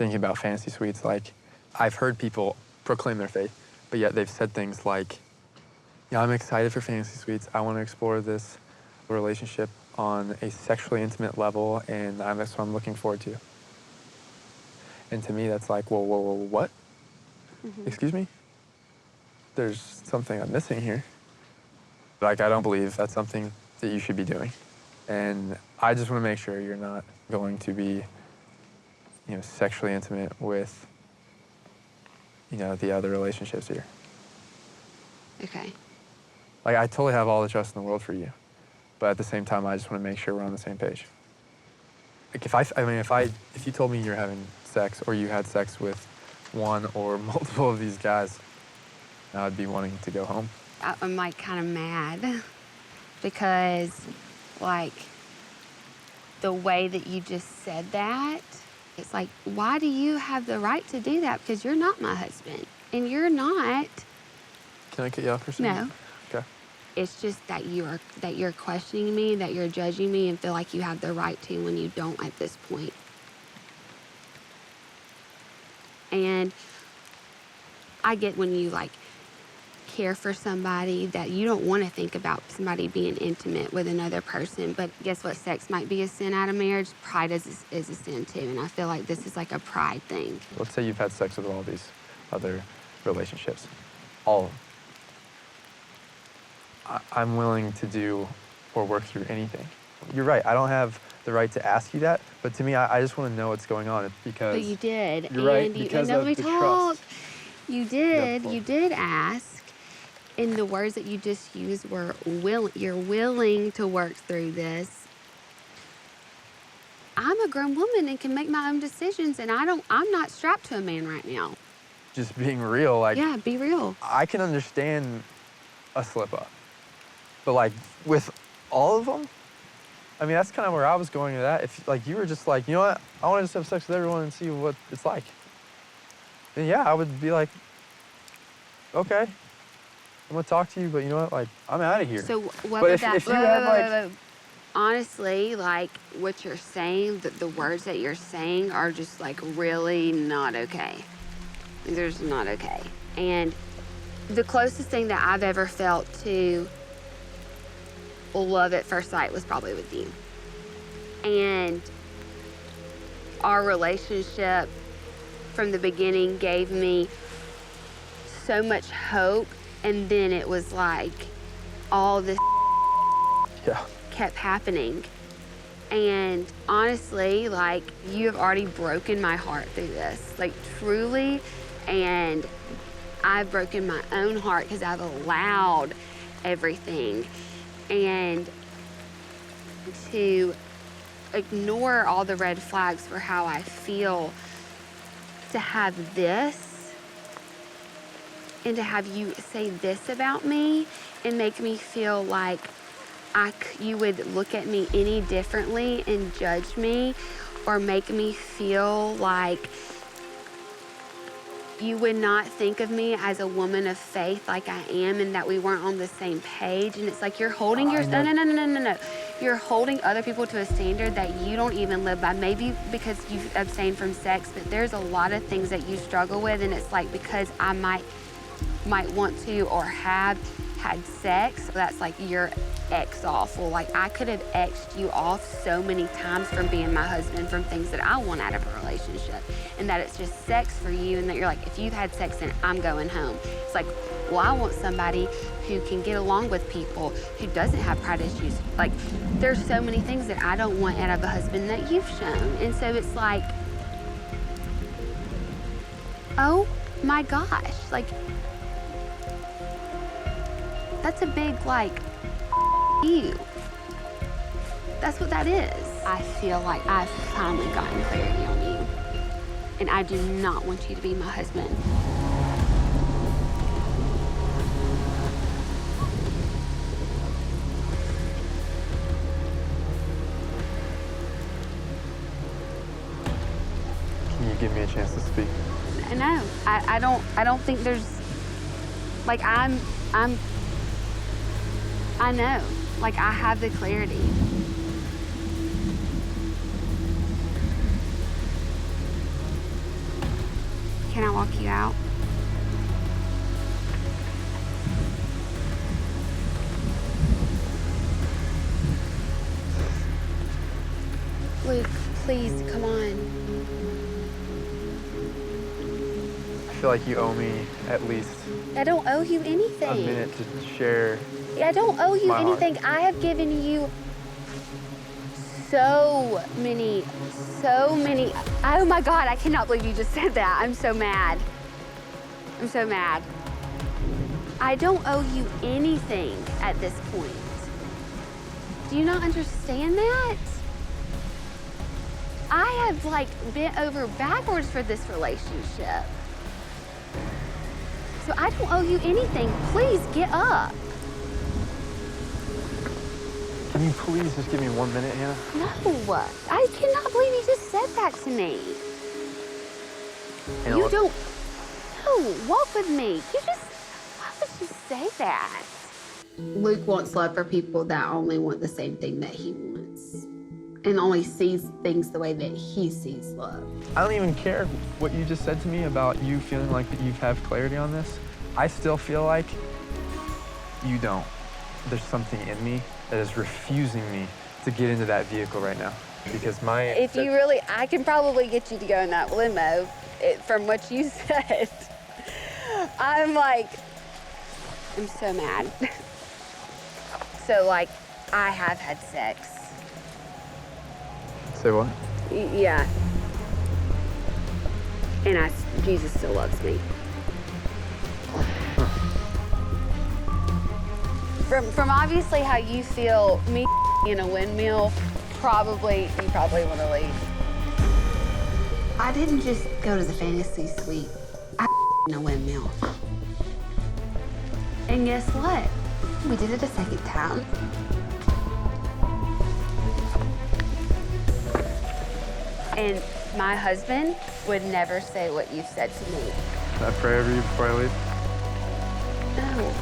thinking about fantasy suites, like, I've heard people proclaim their faith, but yet they've said things like, yeah, I'm excited for fantasy suites. I want to explore this relationship on a sexually intimate level, and that's what I'm looking forward to. And to me, that's like, whoa, whoa, whoa, what? Excuse me? There's something I'm missing here. Like, I don't believe that's something that you should be doing. And I just want to make sure you're not going to be, sexually intimate with, the other relationships here. Okay. Like, I totally have all the trust in the world for you. But at the same time, I just want to make sure we're on the same page. Like, if you told me you're having sex or you had sex with one or multiple of these guys, I would be wanting to go home. I'm like kind of mad because like the way that you just said that, it's like, why do you have the right to do that? Because you're not my husband and you're not. Can I cut you off for a second? No. Okay. It's just that you're questioning me, that you're judging me and feel like you have the right to when you don't at this point. And I get when you like care for somebody that you don't want to think about somebody being intimate with another person, but guess what? Sex might be a sin out of marriage. Pride is a sin too, and I feel like this is like a pride thing. Let's say you've had sex with all these other relationships, all of them. I'm willing to do or work through anything. You're right, I don't have the right to ask you that, but to me, I just want to know what's going on because... But you did. You're right, because of the trust. You did ask, and the words that you just used were you're willing to work through this. I'm a grown woman and can make my own decisions, and I'm not strapped to a man right now. Just being real, like... Yeah, be real. I can understand a slip-up, but like with all of them, I mean, that's kind of where I was going with that. If like you were just like, you know what, I want to just have sex with everyone and see what it's like. Then yeah, I would be like, okay, I'm gonna talk to you, but you know what, like, I'm out of here. So what but would if, that... if you had like... Honestly, like what you're saying, the words that you're saying are just like really not okay. They're just not okay. And the closest thing that I've ever felt to love at first sight was probably with you. And our relationship from the beginning gave me so much hope, and then it was like all this kept happening. And honestly, like, you have already broken my heart through this, like truly. And I've broken my own heart because I've allowed everything. And to ignore all the red flags for how I feel, to have this, and to have you say this about me and make me feel like you would look at me any differently and judge me, or make me feel like you would not think of me as a woman of faith like I am, and that we weren't on the same page. And it's like you're holding no. You're holding other people to a standard that you don't even live by. Maybe because you've abstained from sex, but there's a lot of things that you struggle with, and it's like because I might want to or have had sex, so that's like your X off. Well, like I could have X'd you off so many times from being my husband, from things that I want out of a relationship, and that it's just sex for you, and that you're like, if you've had sex, then I'm going home. It's like, well, I want somebody who can get along with people, who doesn't have pride issues. Like, there's so many things that I don't want out of a husband that you've shown. And so it's like, oh my gosh, like, that's a big, like, you. That's what that is. I feel like I've finally gotten clarity on you. And I do not want you to be my husband. Can you give me a chance to speak? No, I don't think there's, like, I know, like, I have the clarity. Can I walk you out? Luke, please, come on. I feel like you owe me at least I don't owe you a anything. minute to share. I don't owe you My heart. anything. I have given you so many. Oh my God, I cannot believe you just said that. I'm so mad. I'm so mad. I don't owe you anything at this point. Do you not understand that? I have like bent over backwards for this relationship. So I don't owe you anything. Please get up. Can you please just give me 1 minute, Hannah? No, I cannot believe you just said that to me. Hannah, You look, don't, no, walk with me. You just, why would you say that? Luke wants love for people that only want the same thing that he wants and only sees things the way that he sees love. I don't even care what you just said to me about you feeling like that you have clarity on this. I still feel like you don't. There's something in me that is refusing me to get into that vehicle right now because If you really, I can probably get you to go in that limo from what you said. I'm so mad. So like, I have had sex. Say what? Yeah. And Jesus still loves me. From obviously how you feel, me in a windmill, you probably want to leave. I didn't just go to the fantasy suite. I in a windmill. And guess what? We did it a second time. And my husband would never say what you said to me. Can I pray over you before I leave? No.